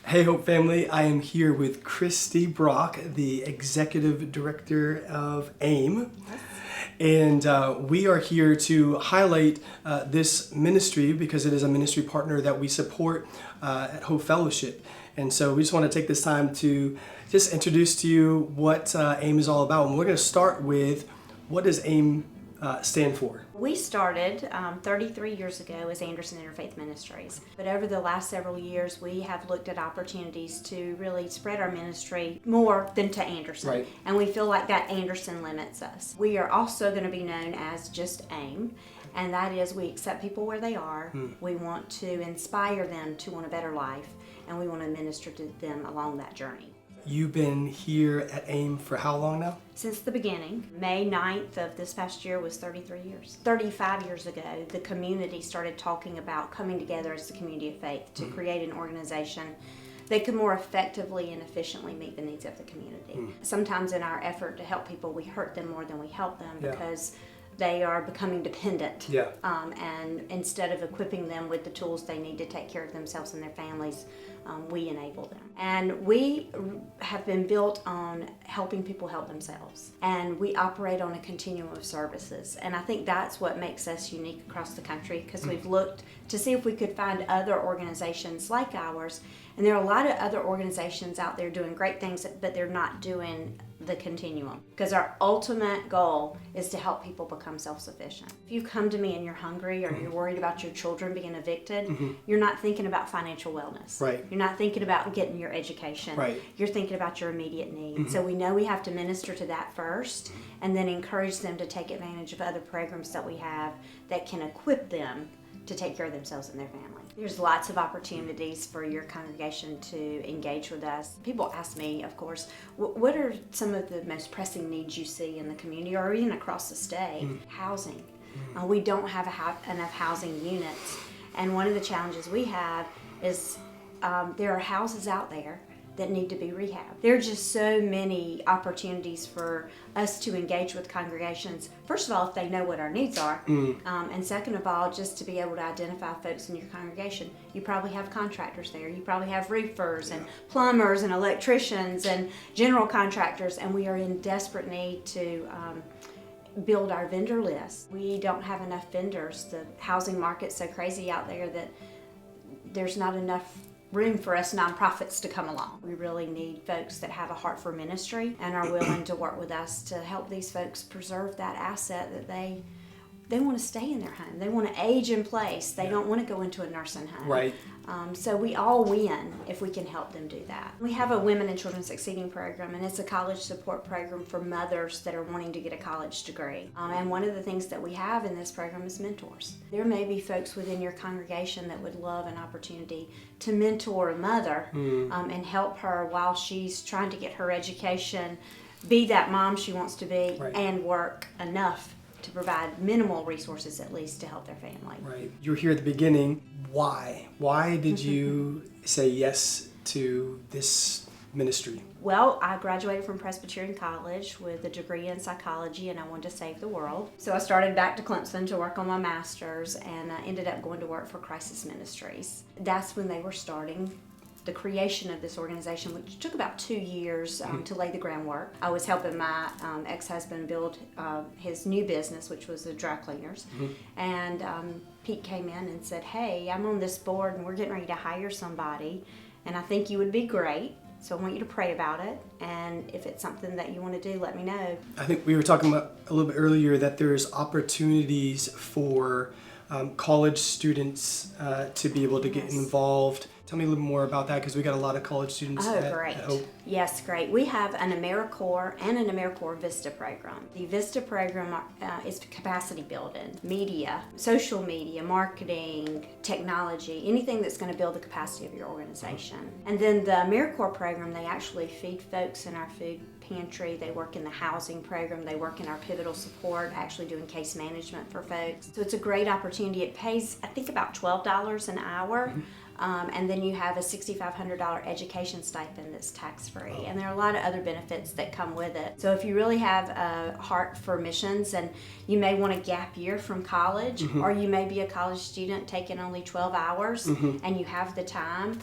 Hey Hope family, I am here with Christy Brock, the Executive Director of AIM. And we are here to highlight this ministry because it is a ministry partner that we support at Hope Fellowship. And so we just want to take this time to just introduce to you what AIM is all about. And we're going to start with, what does AIM stand for? We started 33 years ago as Anderson Interfaith Ministries, but over the last several years we have looked at opportunities to really spread our ministry more than to Anderson, Right. And we feel like that Anderson limits us. We are also going to be known as just AIM, and that is we accept people where they are. We want to inspire them to want a better life, and we want to minister to them along that journey. You've been here at AIM for how long now? Since the beginning. May 9th of this past year was 33 years. 35 years ago, the community started talking about coming together as the community of faith to create an organization that could more effectively and efficiently meet the needs of the community. Sometimes in our effort to help people, we hurt them more than we help them because they are becoming dependent. And instead of equipping them with the tools they need to take care of themselves and their families, we enable them. And we have been built on helping people help themselves. And we operate on a continuum of services. And I think that's what makes us unique across the country, because we've looked to see if we could find other organizations like ours. And there are a lot of other organizations out there doing great things, but they're not doing the continuum, because our ultimate goal is to help people become self-sufficient. If you come to me and you're hungry or you're worried about your children being evicted, you're not thinking about financial wellness. Right. You're not thinking about getting your education. Right. You're thinking about your immediate need. So we know we have to minister to that first, and then encourage them to take advantage of other programs that we have that can equip them to take care of themselves and their family. There's lots of opportunities for your congregation to engage with us. People ask me, of course, what are some of the most pressing needs you see in the community or even across the state? Housing. We don't have enough housing units. And one of the challenges we have is there are houses out there that need to be rehabbed. There are just so many opportunities for us to engage with congregations. First of all, if they know what our needs are, and second of all, just to be able to identify folks in your congregation. You probably have contractors there. You probably have roofers and plumbers and electricians and general contractors, and we are in desperate need to build our vendor list. We don't have enough vendors. The housing market's so crazy out there that there's not enough room for us nonprofits to come along. We really need folks that have a heart for ministry and are willing to work with us to help these folks preserve that asset that they want to stay in their home. They want to age in place. They don't want to go into a nursing home. Right. So we all win if we can help them do that. We have a Women and Children Succeeding program, and it's a college support program for mothers that are wanting to get a college degree. And one of the things that we have in this program is mentors. There may be folks within your congregation that would love an opportunity to mentor a mother and help her while she's trying to get her education, be that mom she wants to be, and work enough to provide minimal resources at least to help their family. Right. You were here at the beginning. Why? Why did you say yes to this ministry? Well, I graduated from Presbyterian College with a degree in psychology, and I wanted to save the world. So I started back to Clemson to work on my master's, and I ended up going to work for Crisis Ministries. That's when they were starting the creation of this organization, which took about 2 years to lay the groundwork. I was helping my ex-husband build his new business, which was the dry cleaners. And Pete came in and said, hey, I'm on this board and we're getting ready to hire somebody, and I think you would be great. So I want you to pray about it, and if it's something that you want to do, let me know. I think we were talking about a little bit earlier that there's opportunities for college students to be able to get involved. Tell me a little more about that, because we got a lot of college students at Hope. Yes, great. We have an AmeriCorps and an AmeriCorps Vista program. The Vista program is capacity building, media, social media, marketing, technology, anything that's going to build the capacity of your organization. And then the AmeriCorps program, they actually feed folks in our food pantry. They work in the housing program. They work in our pivotal support, actually doing case management for folks. So it's a great opportunity. It pays, I think, about $12 an hour. And then you have a $6,500 education stipend that's tax-free. And there are a lot of other benefits that come with it. So if you really have a heart for missions, and you may want a gap year from college, or you may be a college student taking only 12 hours and you have the time,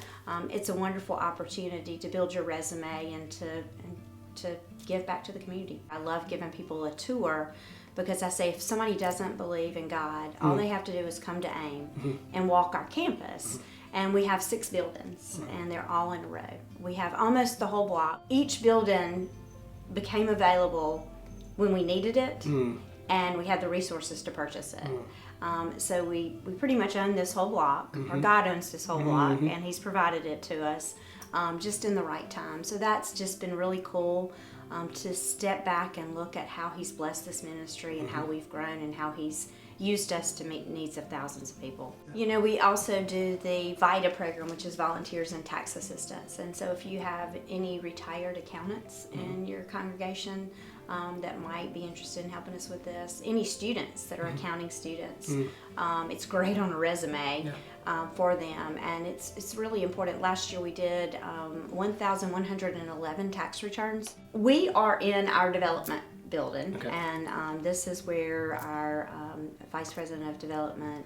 it's a wonderful opportunity to build your resume and to give back to the community. I love giving people a tour, because I say if somebody doesn't believe in God, all they have to do is come to AIM and walk our campus. And we have 6 buildings, and they're all in a row. We have almost the whole block. Each building became available when we needed it, and we had the resources to purchase it. So we pretty much own this whole block, or God owns this whole block, and He's provided it to us just in the right time. So that's just been really cool. To step back and look at how He's blessed this ministry and how we've grown and how He's used us to meet the needs of thousands of people. You know, we also do the VITA program, which is Volunteers and Tax Assistance. And so if you have any retired accountants in your congregation that might be interested in helping us with this, any students that are accounting students, it's great on a resume for them, and it's really important. Last year we did 1,111 tax returns. We are in our development building, and this is where our Vice President of Development,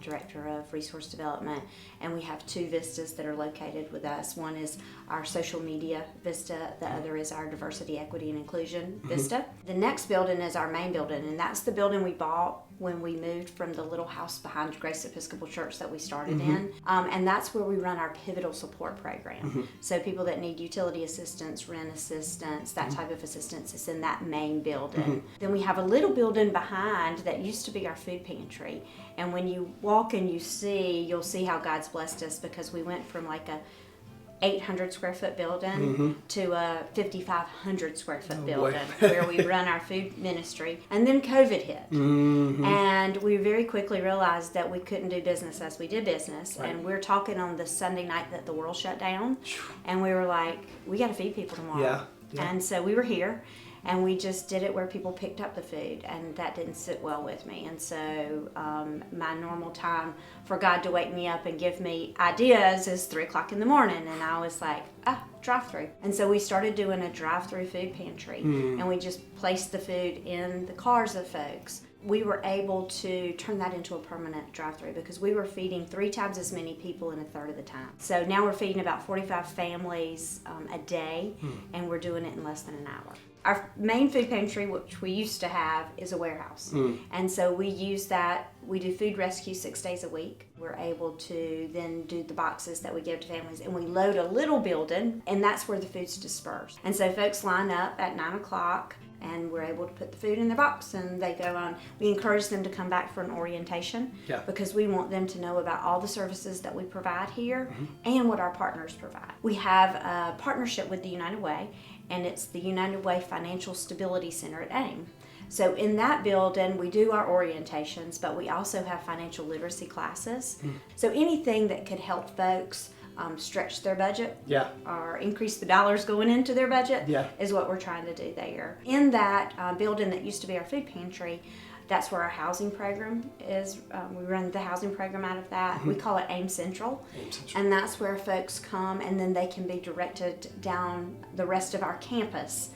Director of Resource Development, and we have 2 vistas that are located with us. One is our social media vista, the other is our diversity, equity, and inclusion vista. The next building is our main building, and that's the building we bought when we moved from the little house behind Grace Episcopal Church that we started in. And that's where we run our pivotal support program. So people that need utility assistance, rent assistance, that type of assistance is in that main building. Then we have a little building behind that used to be our food pantry. And when you walk and you'll see how God's blessed us, because we went from like a 800 square foot building to a 5,500 square foot building where we run our food ministry. And then COVID hit. And we very quickly realized that we couldn't do business as we did business. And we're talking on the Sunday night that the world shut down. And we were like, we got to feed people tomorrow. And so we were here. And we just did it where people picked up the food, and that didn't sit well with me. And so my normal time for God to wake me up and give me ideas is 3 o'clock in the morning, and I was like, drive-through. And so we started doing a drive-through food pantry, and we just placed the food in the cars of folks. We were able to turn that into a permanent drive-through because we were feeding 3 times as many people in a third of the time. So now we're feeding about 45 families a day, and we're doing it in less than an hour. Our main food pantry, which we used to have, is a warehouse. And so we use that. We do food rescue 6 days a week. We're able to then do the boxes that we give to families, and we load a little building, and that's where the food's dispersed. And so folks line up at 9 o'clock, and we're able to put the food in their box, and they go on. We encourage them to come back for an orientation because we want them to know about all the services that we provide here and what our partners provide. We have a partnership with the United Way, and it's the United Way Financial Stability Center at AIM. So in that building, we do our orientations, but we also have financial literacy classes. So anything that could help folks stretch their budget or increase the dollars going into their budget is what we're trying to do there. In that building that used to be our food pantry, that's where our housing program is. We run the housing program out of that. We call it AIM Central. And that's where folks come, and then they can be directed down the rest of our campus.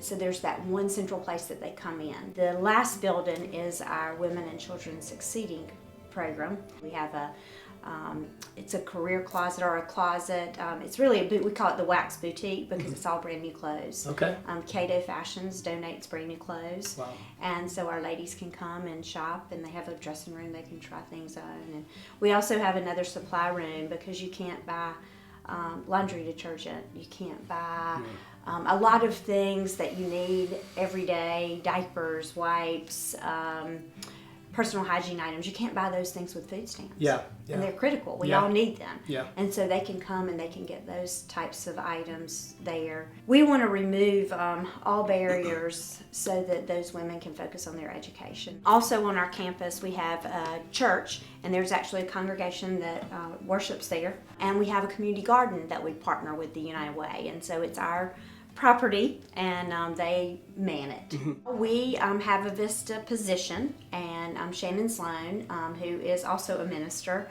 So there's that one central place that they come in. The last building is our Women and Children Succeeding program. We have it's a career closet or a closet. It's really we call it the Wax Boutique because it's all brand new clothes. Cato Fashions donates brand new clothes. And so our ladies can come and shop, and they have a dressing room they can try things on. And we also have another supply room because you can't buy laundry detergent. You can't buy a lot of things that you need every day, diapers, wipes, personal hygiene items. You can't buy those things with food stamps. And they're critical. We all need them. And so they can come and they can get those types of items there. We want to remove all barriers so that those women can focus on their education. Also on our campus, we have a church, and there's actually a congregation that worships there. And we have a community garden that we partner with the United Way. And so it's our property, and they man it. We have a Vista position, and Shannon Sloan, who is also a minister,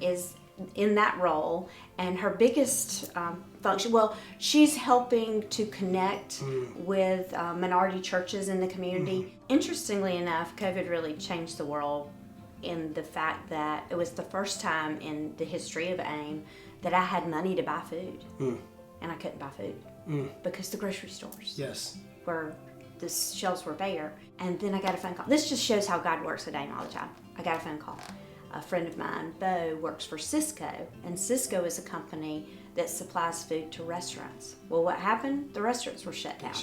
is in that role, and her biggest function, well, she's helping to connect with minority churches in the community. Interestingly enough, COVID really changed the world in the fact that it was the first time in the history of AIM that I had money to buy food, and I couldn't buy food because the grocery stores were, the shelves were bare. And then I got a phone call. This just shows how God works at AIM all the time. I got a phone call. A friend of mine, Bo, works for Cisco, and Cisco is a company that supplies food to restaurants. Well, what happened? The restaurants were shut down.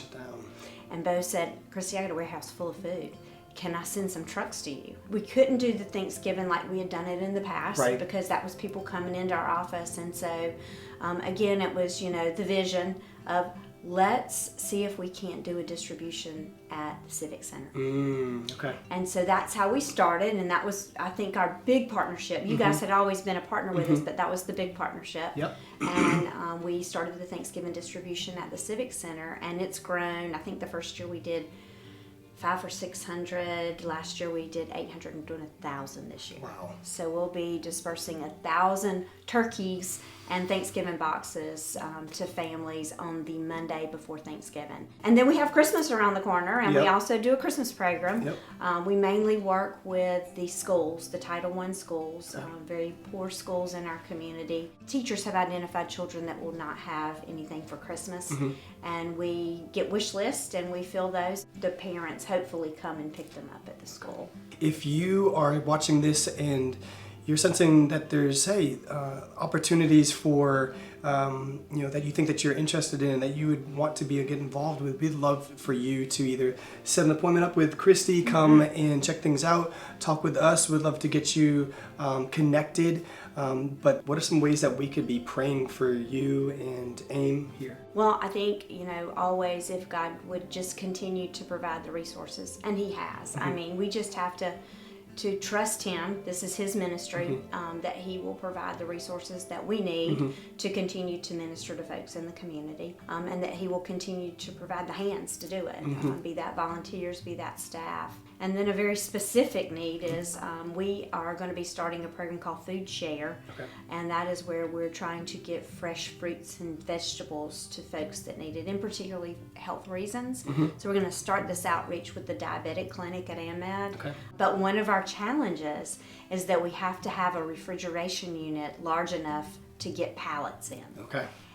And Bo said, Christy, I got a warehouse full of food. Can I send some trucks to you? We couldn't do the Thanksgiving like we had done it in the past, because that was people coming into our office. And so, again, it was, the vision of, let's see if we can't do a distribution at the Civic Center. Okay. And so that's how we started, and that was, I think, our big partnership. You guys had always been a partner with us, but that was the big partnership. Yep. And we started the Thanksgiving distribution at the Civic Center, and it's grown. I think the first year we did 500 or 600. Last year we did 800 and doing 1,000 this year. Wow. So we'll be dispersing 1,000 turkeys and Thanksgiving boxes to families on the Monday before Thanksgiving. And then we have Christmas around the corner, and we also do a Christmas program. We mainly work with the schools, the Title I schools, very poor schools in our community. Teachers have identified children that will not have anything for Christmas, and we get wish lists and we fill those. The parents hopefully come and pick them up at the school. If you are watching this and you're sensing that there's opportunities for that you think that you're interested in, that you would want to get involved with, we'd love for you to either set an appointment up with Christy, come and check things out, talk with us. We'd love to get you connected. But what are some ways that we could be praying for you and AIM here? Well, I think, always if God would just continue to provide the resources, and He has. I mean, we just have to trust Him. This is His ministry, that He will provide the resources that we need to continue to minister to folks in the community, and that He will continue to provide the hands to do it, be that volunteers, be that staff. And then a very specific need is we are going to be starting a program called Food Share, and that is where we're trying to get fresh fruits and vegetables to folks that need it, in particularly health reasons. So we're going to start this outreach with the diabetic clinic at AMED. But one of our challenges is that we have to have a refrigeration unit large enough to get pallets in.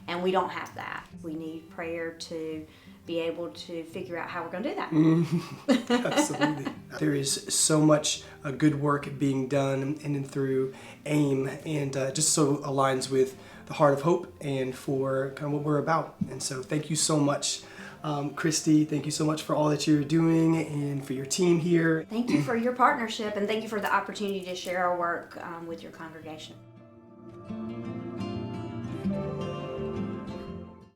And we don't have that. We need prayer to be able to figure out how we're going to do that. Absolutely. There is so much good work being done in and through AIM, and just so aligns with the Heart of Hope and for kind of what we're about. And so thank you so much, Christy. Thank you so much for all that you're doing and for your team here. Thank you for your partnership, and thank you for the opportunity to share our work with your congregation.